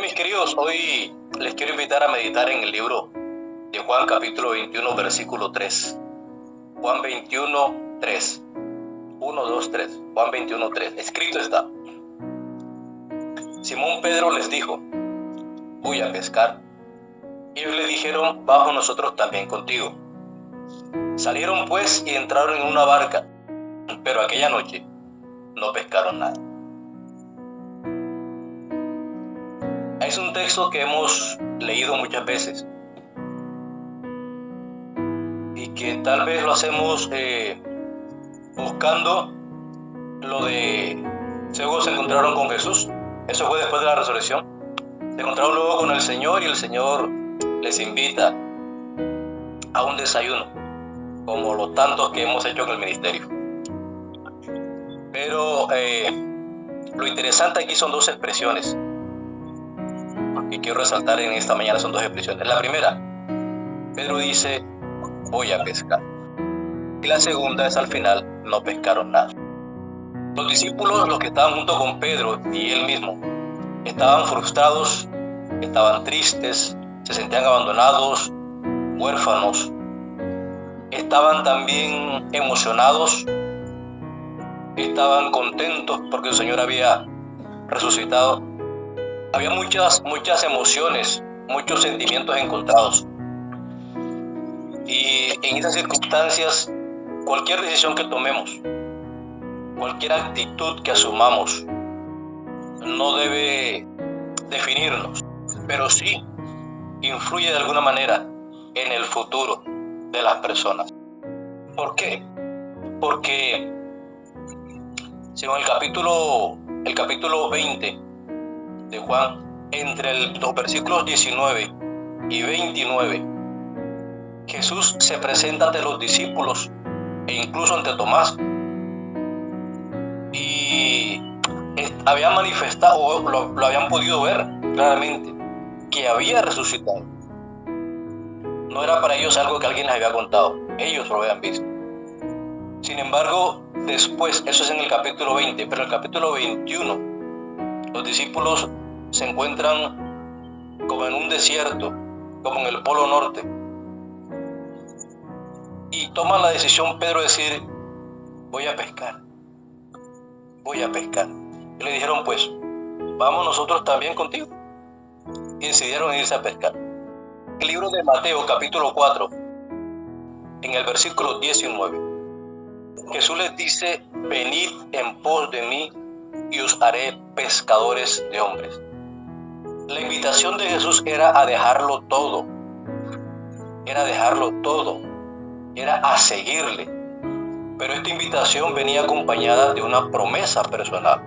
Mis queridos, hoy les quiero invitar a meditar en el libro de Juan capítulo 21, versículo 3. Juan 21, 3. 1, 2, 3. Juan 21, 3. Escrito está: Simón Pedro les dijo: voy a pescar. Ellos le dijeron: vamos nosotros también contigo. Salieron pues y entraron en una barca, pero aquella noche no pescaron nada. Es un texto que hemos leído muchas veces y que tal vez lo hacemos buscando lo de luego se encontraron con Jesús. Eso fue después de la resurrección. Se encontraron luego con el Señor y el Señor les invita a un desayuno, como los tantos que hemos hecho en el ministerio. Pero lo interesante aquí son dos expresiones que quiero resaltar en esta mañana. Son dos expresiones. La primera, Pedro dice: voy a pescar. Y la segunda es al final: no pescaron nada. Los discípulos, los que estaban junto con Pedro y él mismo, estaban frustrados, estaban tristes, se sentían abandonados, huérfanos. Estaban también emocionados, estaban contentos porque el Señor había resucitado. Había muchas emociones, muchos sentimientos encontrados. Y en esas circunstancias, cualquier decisión que tomemos, cualquier actitud que asumamos, no debe definirnos, pero sí influye de alguna manera en el futuro de las personas. ¿Por qué? Porque según el capítulo 20 de Juan, entre los versículos 19 y 29, Jesús se presenta ante los discípulos e incluso ante Tomás, y habían manifestado, o lo habían podido ver claramente, que había resucitado. No era para ellos algo que alguien les había contado, ellos lo habían visto. Sin embargo, después, eso es en el capítulo 20, pero en el capítulo 21, los discípulos se encuentran como en un desierto, como en el Polo Norte, y toman la decisión Pedro de decir: voy a pescar. Y le dijeron: pues vamos nosotros también contigo. Y decidieron irse a pescar. El libro de Mateo capítulo 4, en el versículo 19, Jesús les dice: venid en pos de mí y os haré pescadores de hombres. La invitación de Jesús era a dejarlo todo, era a seguirle. Pero esta invitación venía acompañada de una promesa personal.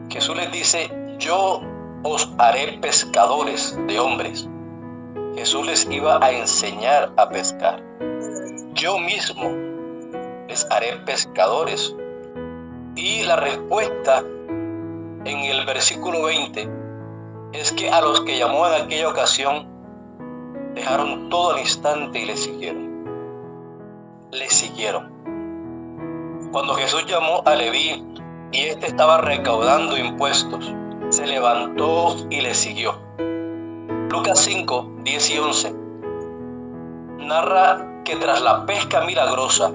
Jesús les dice: yo os haré pescadores de hombres. Jesús les iba a enseñar a pescar. Yo mismo les haré pescadores. Y la respuesta en el versículo 20 es que a los que llamó en aquella ocasión dejaron todo al instante y le siguieron. Cuando Jesús llamó a Leví y éste estaba recaudando impuestos, se levantó y le siguió. Lucas 5, 10 y 11 narra que tras la pesca milagrosa,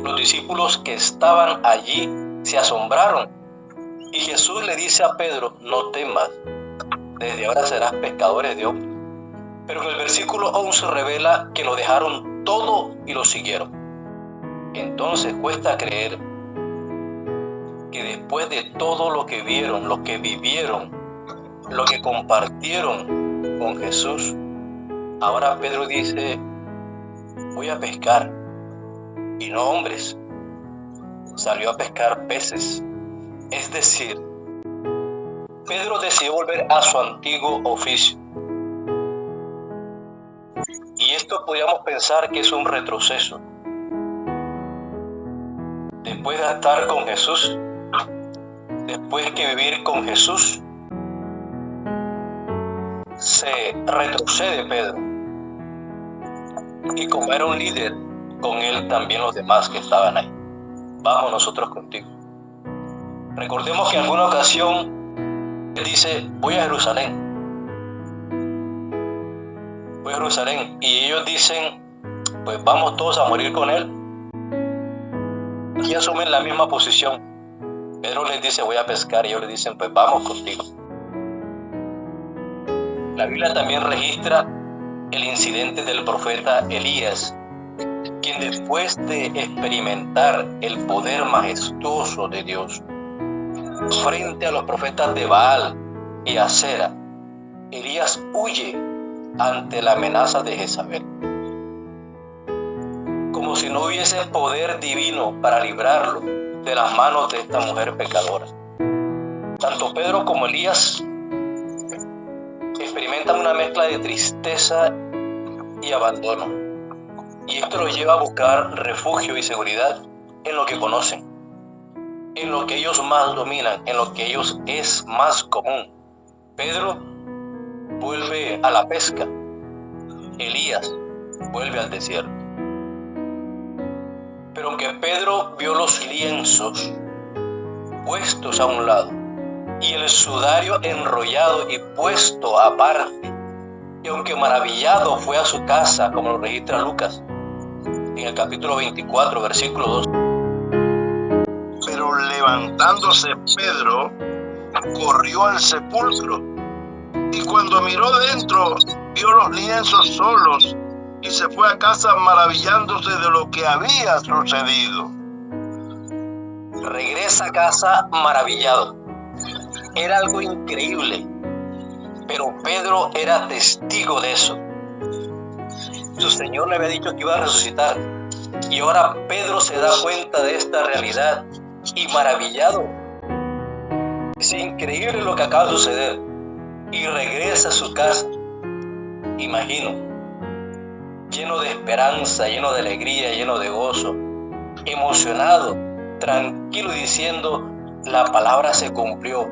los discípulos que estaban allí se asombraron, y Jesús le dice a Pedro: no temas, desde ahora serás pescadores de hombres. Pero en el versículo 11 revela que lo dejaron todo y lo siguieron. Entonces cuesta creer que después de todo lo que vieron, lo que vivieron, lo que compartieron con Jesús, ahora Pedro dice: voy a pescar. Y no hombres, salió a pescar peces. Es decir, Pedro decidió volver a su antiguo oficio. Y esto podríamos pensar que es un retroceso. Después de estar con Jesús, después que vivir con Jesús, se retrocede Pedro. Y como era un líder, con él también los demás que estaban ahí. Vamos nosotros contigo. Recordemos que en alguna ocasión Él dice, voy a Jerusalén. Voy a Jerusalén. Y ellos dicen, pues vamos todos a morir con él. Y asumen la misma posición. Pedro les dice, voy a pescar. Y ellos le dicen, pues vamos contigo. La Biblia también registra el incidente del profeta Elías, quien después de experimentar el poder majestuoso de Dios frente a los profetas de Baal y Acera, Elías huye ante la amenaza de Jezabel, como si no hubiese poder divino para librarlo de las manos de esta mujer pecadora. Tanto Pedro como Elías experimentan una mezcla de tristeza y abandono, y esto los lleva a buscar refugio y seguridad en lo que conocen, en lo que ellos más dominan, en lo que ellos es más común. Pedro vuelve a la pesca, Elías vuelve al desierto. Pero aunque Pedro vio los lienzos puestos a un lado y el sudario enrollado y puesto aparte, y aunque maravillado fue a su casa, como lo registra Lucas en el capítulo 24, versículo 2. Pero levantándose Pedro, corrió al sepulcro, y cuando miró dentro, vio los lienzos solos, y se fue a casa maravillándose de lo que había sucedido. Regresa a casa maravillado. Era algo increíble, pero Pedro era testigo de eso. Su Señor le había dicho que iba a resucitar, y ahora Pedro se da cuenta de esta realidad y maravillado. Es increíble lo que acaba de suceder, y regresa a su casa, imagino, lleno de esperanza, lleno de alegría, lleno de gozo, emocionado, tranquilo, diciendo, la palabra se cumplió,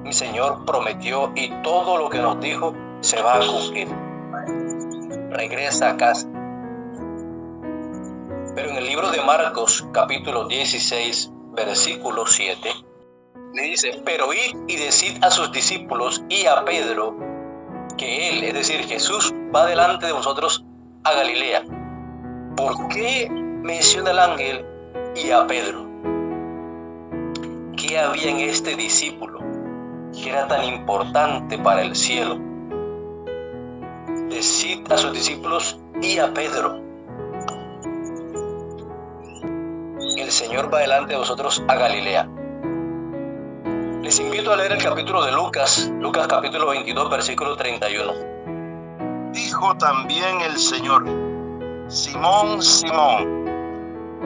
mi Señor prometió y todo lo que nos dijo se va a cumplir. Regresa a casa. Pero en el libro de Marcos, capítulo 16, versículo 7, le dice, pero id y decid a sus discípulos y a Pedro que él, es decir, Jesús, va delante de vosotros a Galilea. ¿Por qué menciona el ángel y a Pedro? ¿Qué había en este discípulo que era tan importante para el cielo? Decid a sus discípulos y a Pedro. El Señor va delante de vosotros a Galilea. Les invito a leer el capítulo de Lucas capítulo 22, versículo 31. Dijo también el Señor, Simón, Simón,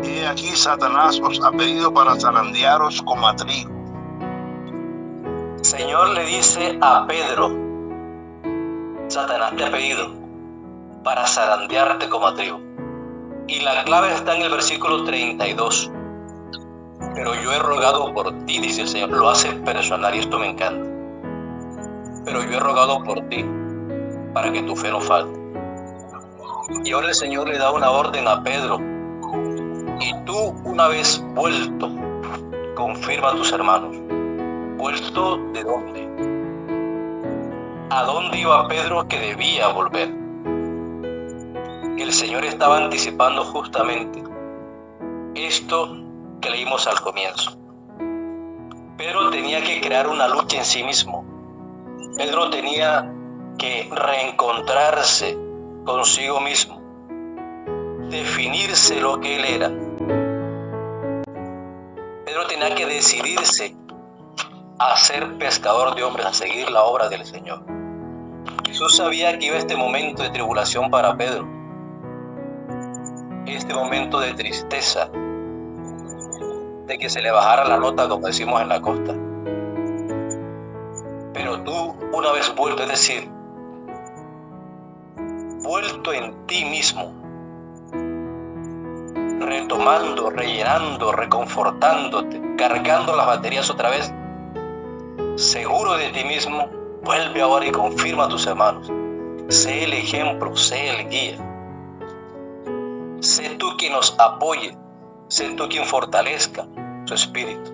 he aquí Satanás os ha pedido para zarandearos como a trigo. Señor le dice a Pedro, Satanás te ha pedido para zarandearte como a trigo. Y la clave está en el versículo 32. Pero yo he rogado por ti, dice el Señor, lo hace personal y esto me encanta. Pero yo he rogado por ti para que tu fe no falte. Y ahora el Señor le da una orden a Pedro. Y tú, una vez vuelto, confirma a tus hermanos. ¿Vuelto de dónde? ¿A dónde iba Pedro que debía volver? El Señor estaba anticipando justamente esto que leímos al comienzo. Pedro tenía que crear una lucha en sí mismo. Pedro tenía que reencontrarse consigo mismo, definirse lo que él era. Pedro tenía que decidirse a ser pescador de hombres, a seguir la obra del Señor. Jesús sabía que iba este momento de tribulación para Pedro, este momento de tristeza, de que se le bajara la nota, como decimos en la costa. Pero tú, una vez vuelto, es decir, vuelto en ti mismo, retomando, rellenando, reconfortándote, cargando las baterías otra vez, seguro de ti mismo, vuelve ahora y confirma a tus hermanos. Sé el ejemplo, sé el guía. Sé tú quien nos apoye, sé tú quien fortalezca su espíritu.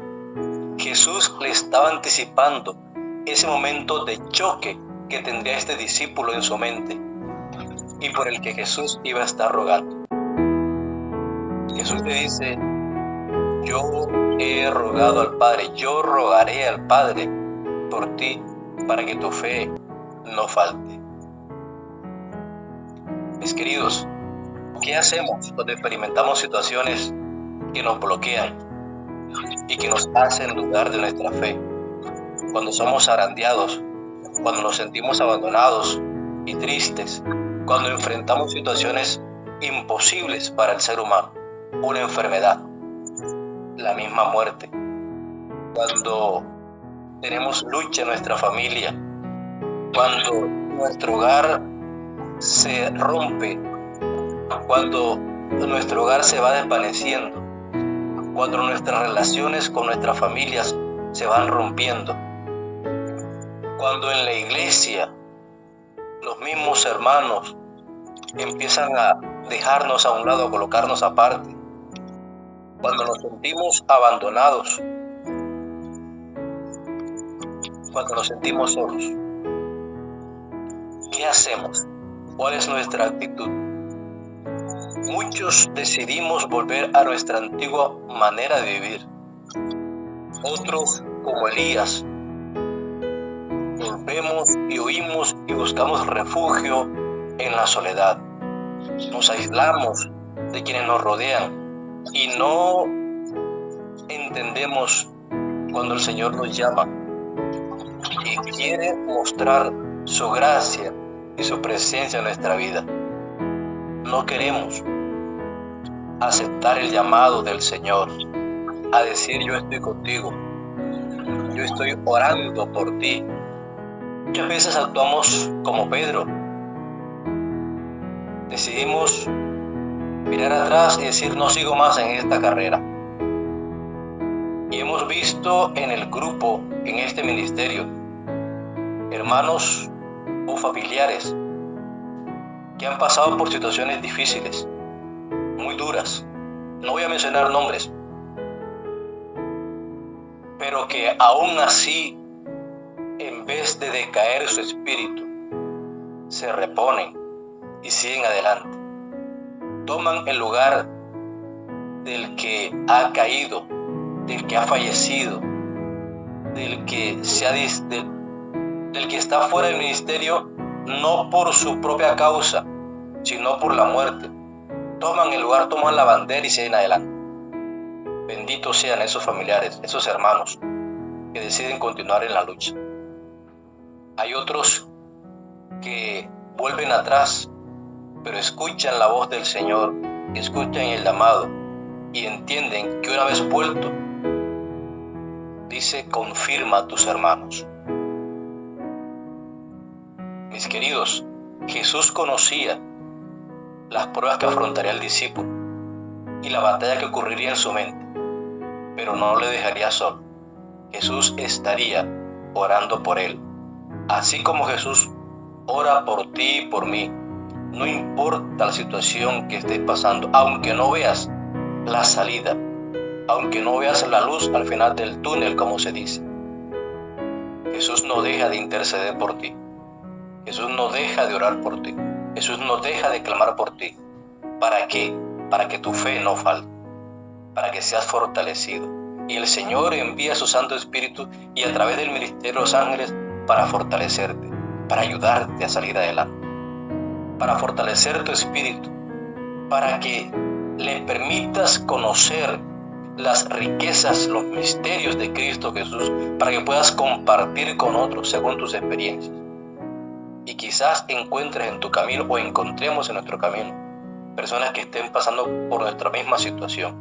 Jesús le estaba anticipando ese momento de choque que tendría este discípulo en su mente y por el que Jesús iba a estar rogando. Jesús le dice: yo he rogado al Padre, yo rogaré al Padre por ti para que tu fe no falte. Mis queridos, ¿qué hacemos cuando experimentamos situaciones que nos bloquean y que nos hacen dudar de nuestra fe? Cuando somos zarandeados, cuando nos sentimos abandonados y tristes, cuando enfrentamos situaciones imposibles para el ser humano, una enfermedad, la misma muerte, cuando tenemos lucha en nuestra familia, cuando nuestro hogar se rompe, cuando nuestro hogar se va desvaneciendo, cuando nuestras relaciones con nuestras familias se van rompiendo, cuando en la iglesia los mismos hermanos empiezan a dejarnos a un lado, a colocarnos aparte, cuando nos sentimos abandonados, cuando nos sentimos solos. ¿Qué hacemos? ¿Cuál es nuestra actitud? Muchos decidimos volver a nuestra antigua manera de vivir. Otros, como Elías, volvemos y huimos y buscamos refugio en la soledad. Nos aislamos de quienes nos rodean y no entendemos cuando el Señor nos llama y quiere mostrar su gracia y su presencia en nuestra vida. No queremos aceptar el llamado del Señor a decir: yo estoy contigo, yo estoy orando por ti. Muchas veces actuamos como Pedro. Decidimos mirar atrás y decir: no sigo más en esta carrera. Y hemos visto en el grupo, en este ministerio, hermanos o familiares que han pasado por situaciones difíciles, muy duras. No voy a mencionar nombres, pero que aún así, en vez de decaer su espíritu, se reponen y siguen adelante. Toman el lugar del que ha caído, del que ha fallecido, del que está fuera del ministerio, no por su propia causa, sino por la muerte. Toman el lugar, toman la bandera y siguen adelante. Benditos sean esos familiares, esos hermanos que deciden continuar en la lucha. Hay otros que vuelven atrás, pero escuchan la voz del Señor, escuchan el llamado y entienden que una vez vuelto, dice: confirma a tus hermanos. Mis queridos, Jesús conocía las pruebas que afrontaría el discípulo y la batalla que ocurriría en su mente, pero no le dejaría solo. Jesús estaría orando por él, así como Jesús ora por ti y por mí. No importa la situación que estés pasando, aunque no veas la salida, aunque no veas la luz al final del túnel, como se dice, Jesús no deja de interceder por ti. Jesús no deja de orar por ti. Jesús no deja de clamar por ti. ¿Para qué? Para que tu fe no falte, para que seas fortalecido. Y el Señor envía su Santo Espíritu y a través del ministerio de los ángeles para fortalecerte, para ayudarte a salir adelante, para fortalecer tu espíritu, para que le permitas conocer las riquezas, los misterios de Cristo Jesús, para que puedas compartir con otros según tus experiencias. Y quizás encuentres en tu camino o encontremos en nuestro camino personas que estén pasando por nuestra misma situación.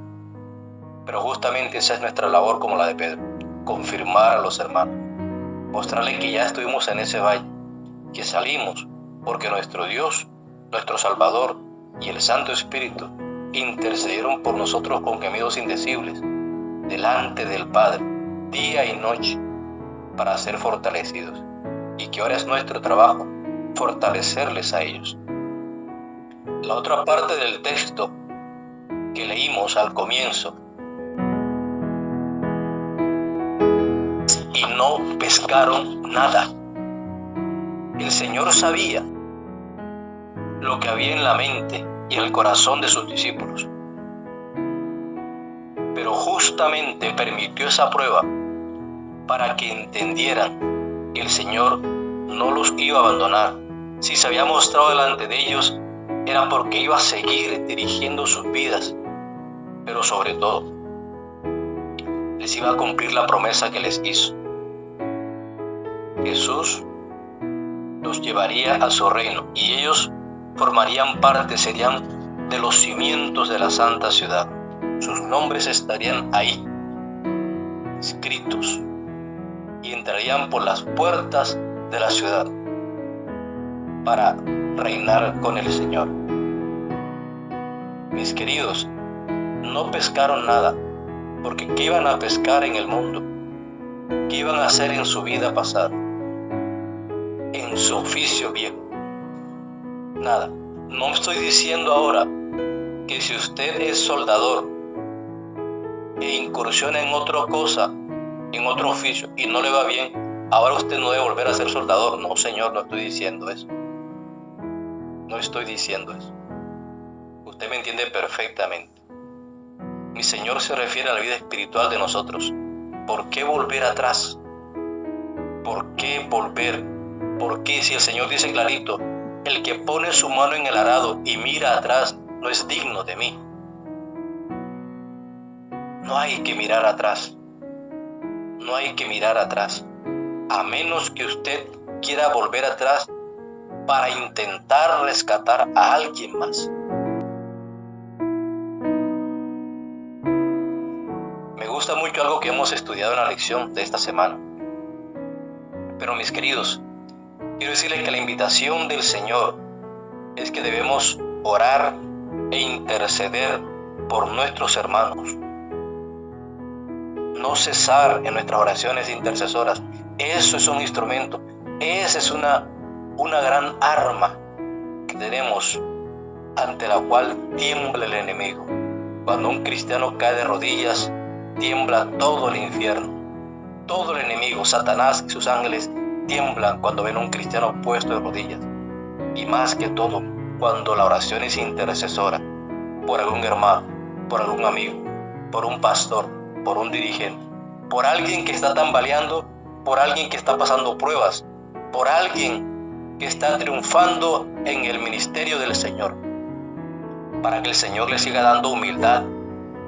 Pero justamente esa es nuestra labor, como la de Pedro: confirmar a los hermanos, mostrarles que ya estuvimos en ese valle, que salimos porque nuestro Dios, nuestro Salvador y el Santo Espíritu intercedieron por nosotros con gemidos indecibles delante del Padre día y noche para ser fortalecidos, y que ahora es nuestro trabajo fortalecerles a ellos. La otra parte del texto que leímos al comienzo y no pescaron nada. El Señor sabía lo que había en la mente y en el corazón de sus discípulos, pero justamente permitió esa prueba para que entendieran que el Señor no los iba a abandonar. Si se había mostrado delante de ellos, era porque iba a seguir dirigiendo sus vidas, pero sobre todo, les iba a cumplir la promesa que les hizo. Jesús los llevaría a su reino y ellos formarían parte, serían de los cimientos de la santa ciudad. Sus nombres estarían ahí, escritos, y entrarían por las puertas de la ciudad para reinar con el Señor. Mis queridos, no pescaron nada, porque ¿qué iban a pescar en el mundo? ¿Qué iban a hacer en su vida pasada? En su oficio viejo. Nada. No estoy diciendo ahora que si usted es soldador e incursiona en otra cosa, en otro oficio, y no le va bien, ahora usted no debe volver a ser soldador. No, señor, no estoy diciendo eso. No estoy diciendo eso. Usted me entiende perfectamente. Mi Señor se refiere a la vida espiritual de nosotros. ¿Por qué volver atrás? ¿Por qué volver? ¿Por qué? Si el Señor dice clarito, el que pone su mano en el arado y mira atrás no es digno de mí. No hay que mirar atrás. No hay que mirar atrás. A menos que usted quiera volver atrás para intentar rescatar a alguien más. Me gusta mucho algo que hemos estudiado en la lección de esta semana. Pero mis queridos, quiero decirles que la invitación del Señor es que debemos orar e interceder por nuestros hermanos. No cesar en nuestras oraciones intercesoras. Eso es un instrumento. Esa es una gran arma que tenemos ante la cual tiembla el enemigo. Cuando un cristiano cae de rodillas, tiembla todo el infierno. Todo el enemigo, Satanás y sus ángeles, tiemblan cuando ven a un cristiano puesto de rodillas. Y más que todo, cuando la oración es intercesora por algún hermano, por algún amigo, por un pastor, por un dirigente, por alguien que está tambaleando, por alguien que está pasando pruebas, por alguien que está triunfando en el ministerio del Señor, para que el Señor le siga dando humildad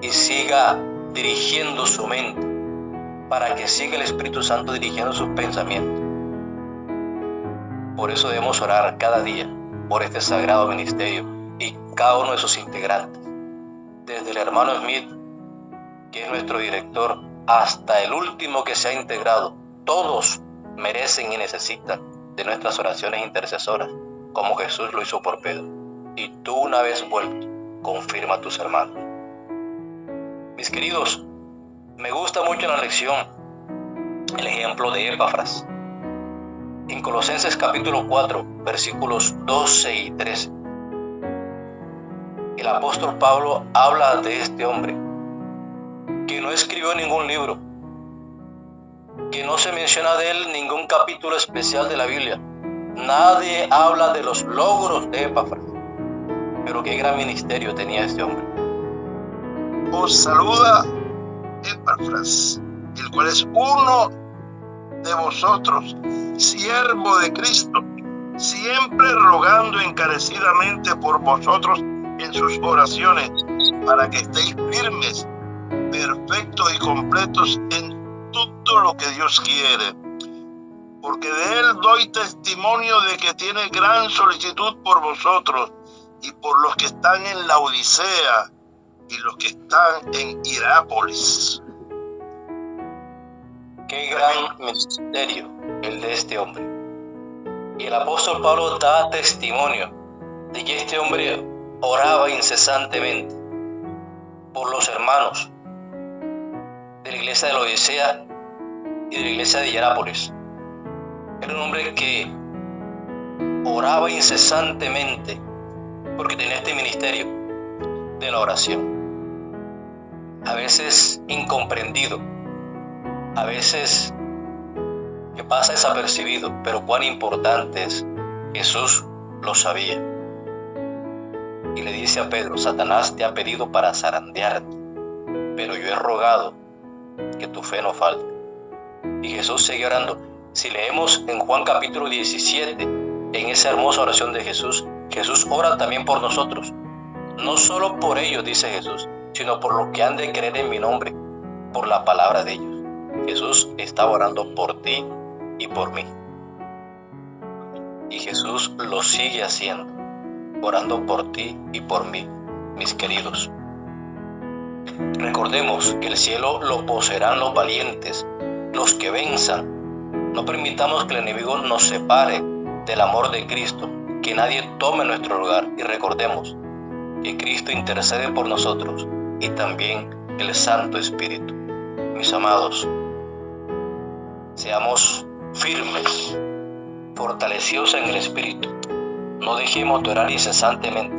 y siga dirigiendo su mente, para que siga el Espíritu Santo dirigiendo sus pensamientos. Por eso debemos orar cada día por este sagrado ministerio y cada uno de sus integrantes, desde el hermano Smith, que es nuestro director, hasta el último que se ha integrado. Todos merecen y necesitan de nuestras oraciones intercesoras, como Jesús lo hizo por Pedro. Y tú, una vez vuelto, confirma a tus hermanos. Mis queridos, me gusta mucho en la lección el ejemplo de Epafras. En Colosenses capítulo 4, versículos 12 y 13, el apóstol Pablo habla de este hombre que no escribió ningún libro, que no se menciona de él ningún capítulo especial de la Biblia. Nadie habla de los logros de Epafras, pero qué gran ministerio tenía este hombre. Os saluda Epafras, el cual es uno de vosotros, siervo de Cristo, siempre rogando encarecidamente por vosotros en sus oraciones, para que estéis firmes, perfectos y completos en todo lo que Dios quiere. Porque de él doy testimonio de que tiene gran solicitud por vosotros y por los que están en la Odisea y los que están en Hierápolis. Qué gran ministerio el de este hombre. Y el apóstol Pablo da testimonio de que este hombre oraba incesantemente por los hermanos de la iglesia de la Odisea y de la iglesia de Hierápolis. Era un hombre que oraba incesantemente porque tenía este ministerio de la oración. A veces incomprendido, a veces que pasa desapercibido, pero cuán importante es. Jesús lo sabía. Y le dice a Pedro: Satanás te ha pedido para zarandearte, pero yo he rogado que tu fe no falte. Y Jesús sigue orando. Si leemos en Juan capítulo 17, en esa hermosa oración de Jesús, Jesús ora también por nosotros. No solo por ellos, dice Jesús, sino por los que han de creer en mi nombre, por la palabra de ellos. Jesús está orando por ti y por mí. Y Jesús lo sigue haciendo, orando por ti y por mí, mis queridos. Recordemos que el cielo lo poseerán los valientes, los que venzan. No permitamos que el enemigo nos separe del amor de Cristo, que nadie tome nuestro lugar. Y recordemos que Cristo intercede por nosotros y también el Santo Espíritu. Mis amados, seamos firmes, fortalecidos en el Espíritu. No dejemos de orar incesantemente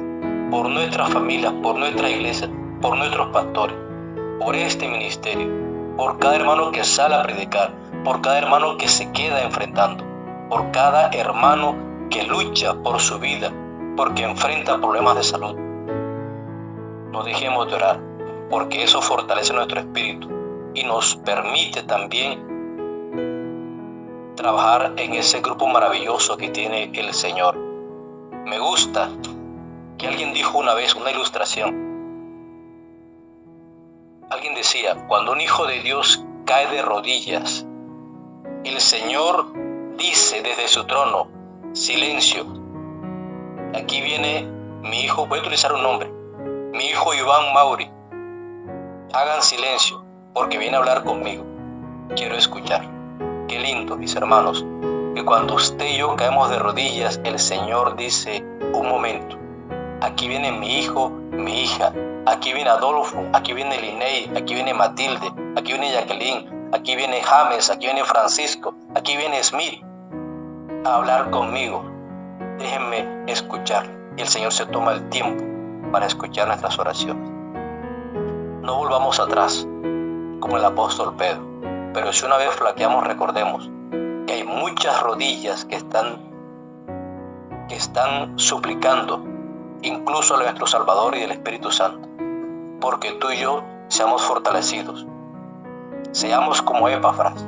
por nuestras familias, por nuestra iglesia, por nuestros pastores, por este ministerio, por cada hermano que sale a predicar, por cada hermano que se queda enfrentando, por cada hermano que lucha por su vida, porque enfrenta problemas de salud. No dejemos de orar, porque eso fortalece nuestro espíritu y nos permite también trabajar en ese grupo maravilloso que tiene el Señor. Me gusta que alguien dijo una vez una ilustración. Alguien decía: cuando un hijo de Dios cae de rodillas, el Señor dice desde su trono: silencio, aquí viene mi hijo, voy a utilizar un nombre, mi hijo Iván Mauri, hagan silencio porque viene a hablar conmigo, quiero escuchar. Qué lindo, mis hermanos, que cuando usted y yo caemos de rodillas, el Señor dice: un momento, aquí viene mi hijo, mi hija, aquí viene Adolfo, aquí viene Linei, aquí viene Matilde, aquí viene Jacqueline, aquí viene James, aquí viene Francisco, aquí viene Smith a hablar conmigo. Déjenme escuchar. Y el Señor se toma el tiempo para escuchar nuestras oraciones. No volvamos atrás como el apóstol Pedro, pero si una vez flaqueamos, recordemos que hay muchas rodillas que están suplicando, incluso a nuestro Salvador y del Espíritu Santo, porque tú y yo seamos fortalecidos. Seamos como Epafras,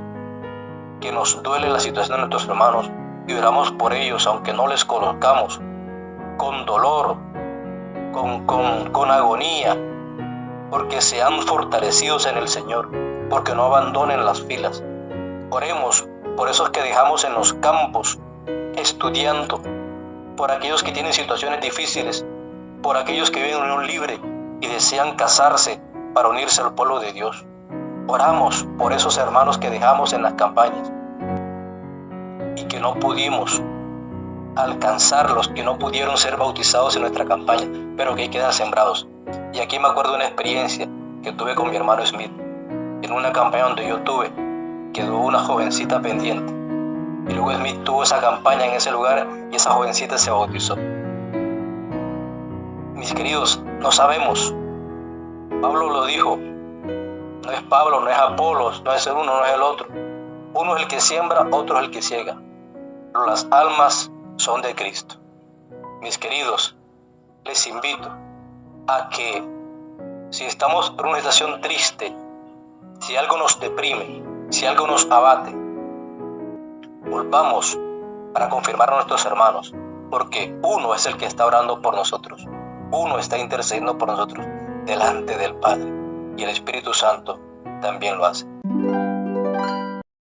que nos duele la situación de nuestros hermanos y oramos por ellos, aunque no les conozcamos, con dolor, con agonía, porque sean fortalecidos en el Señor, porque no abandonen las filas. Oremos por esos que dejamos en los campos estudiando, por aquellos que tienen situaciones difíciles, por aquellos que viven en unión libre y desean casarse para unirse al pueblo de Dios. Oramos por esos hermanos que dejamos en las campañas y que no pudimos alcanzarlos, que no pudieron ser bautizados en nuestra campaña, pero que ahí quedan sembrados. Y aquí me acuerdo de una experiencia que tuve con mi hermano Smith. En una campaña donde yo tuve, quedó una jovencita pendiente. Y luego Smith tuvo esa campaña en ese lugar y esa jovencita se bautizó. Mis queridos, no sabemos. Pablo lo dijo. No es Pablo, no es Apolos, no es el uno, no es el otro. Uno es el que siembra, otro es el que ciega. Pero las almas son de Cristo. Mis queridos, les invito a que si estamos en una situación triste, si algo nos deprime, si algo nos abate, volvamos para confirmar a nuestros hermanos, porque uno es el que está orando por nosotros, uno está intercediendo por nosotros delante del Padre, y el Espíritu Santo también lo hace.